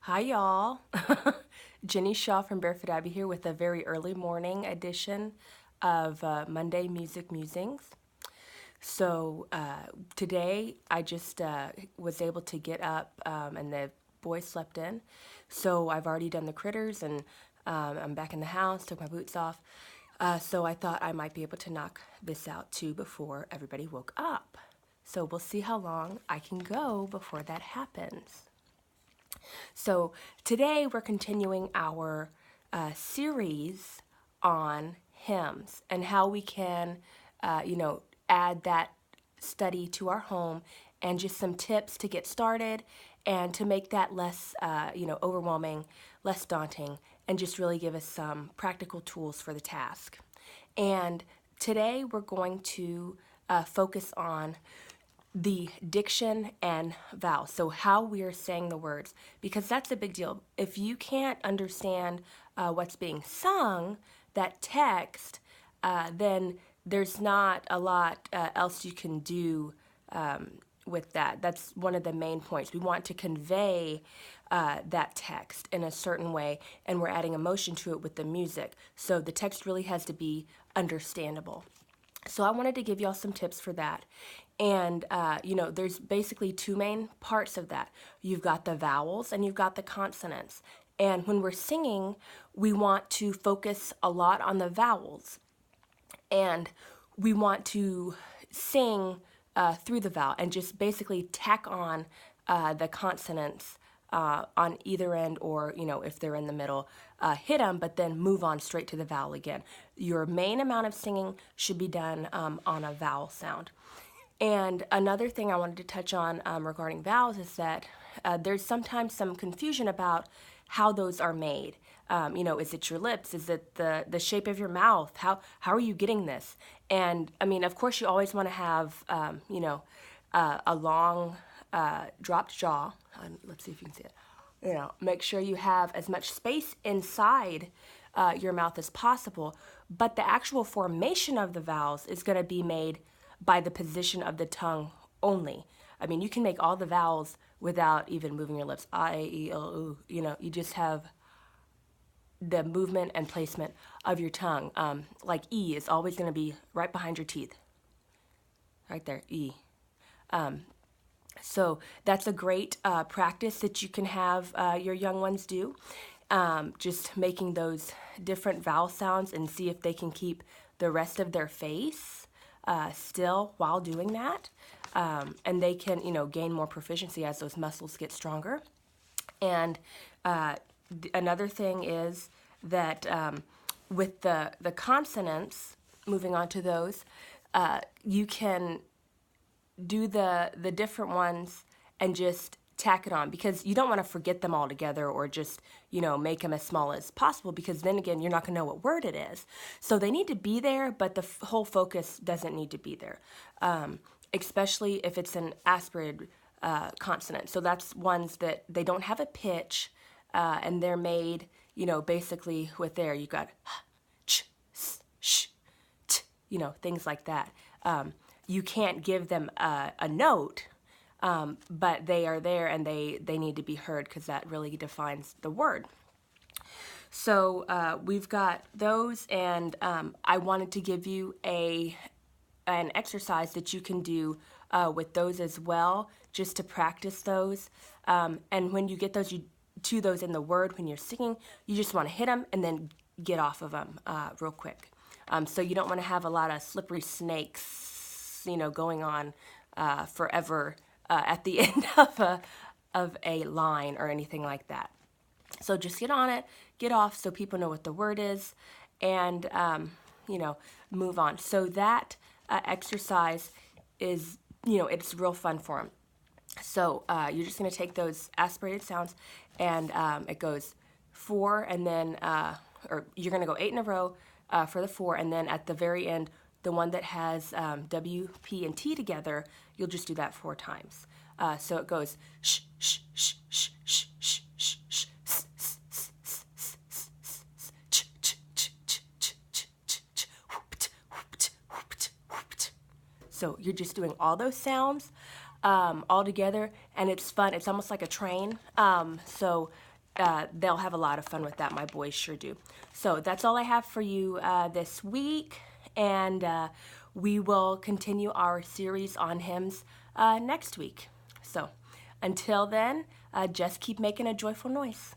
Hi, y'all. Jenny Shaw from Barefoot Abbey here with a very early morning edition of Monday Music Musings. Today I just was able to get up and the boys slept in. So I've already done the critters and I'm back in the house, took my boots off. So I thought I might be able to knock this out too before everybody woke up. So we'll see how long I can go before that happens. So today we're continuing our series on hymns and how we can, add that study to our home and just some tips to get started and to make that less, overwhelming, less daunting, and just really give us some practical tools for the task. And today we're going to focus on the diction and vowels. So how we are saying the words, because that's a big deal. If you can't understand what's being sung, that text, then there's not a lot else you can do with that. That's one of the main points. We want to convey that text in a certain way, and we're adding emotion to it with the music. So the text really has to be understandable. So I wanted to give y'all some tips for that. And, there's basically two main parts of that. You've got the vowels and you've got the consonants. And when we're singing, we want to focus a lot on the vowels. And we want to sing through the vowel and just basically tack on the consonants on either end, or if they're in the middle, hit them, but then move on straight to the vowel again. Your main amount of singing should be done on a vowel sound. And another thing I wanted to touch on regarding vowels is that there's sometimes some confusion about how those are made. Is it your lips? Is it the shape of your mouth? How are you getting this? And I mean, of course, you always want to have a long dropped jaw. Let's see if you can see it. Make sure you have as much space inside your mouth as possible. But the actual formation of the vowels is going to be made by the position of the tongue only. I mean, you can make all the vowels without even moving your lips. I, E, O, U. You just have the movement and placement of your tongue. Like E is always going to be right behind your teeth. Right there, E. So that's a great practice that you can have your young ones do. Just making those different vowel sounds and see if they can keep the rest of their face still while doing that. And they can, gain more proficiency as those muscles get stronger. And another thing is that with the consonants, moving on to those, you can do the different ones and just tack it on, because you don't want to forget them all together or just make them as small as possible, because then again you're not going to know what word it is. So they need to be there, but the whole focus doesn't need to be there, especially if it's an aspirated consonant. So that's ones that they don't have a pitch, and they're made basically with air. You got ch, s, sh, t, things like that. You can't give them a note, but they are there and they need to be heard, because that really defines the word. So we've got those, and I wanted to give you an exercise that you can do with those as well, just to practice those. And when you get those, to those in the word, when you're singing, you just want to hit them and then get off of them real quick. So you don't want to have a lot of slippery snakes going on forever at the end of a line or anything like that. So just get on it, get off, so people know what the word is, and move on. So that exercise is, it's real fun for them. So you're just going to take those aspirated sounds, and it goes 4, and then, or you're going to go 8 in a row for the 4, and then at the very end, the one that has W, P, and T together, you'll just do that 4 times. So it goes sh, sh, sh, sh, sh, sh, sh, sh, s, s, s, s, s, s, s, s, ch, ch, ch, ch, ch, ch, ch, ch, whoop-t, whoop-t, whoop-t, whoop-t. So you're just doing all those sounds all together, and it's fun. It's almost like a train. So they'll have a lot of fun with that. My boys sure do. So that's all I have for you this week, and we will continue our series on hymns next week. So until then, just keep making a joyful noise.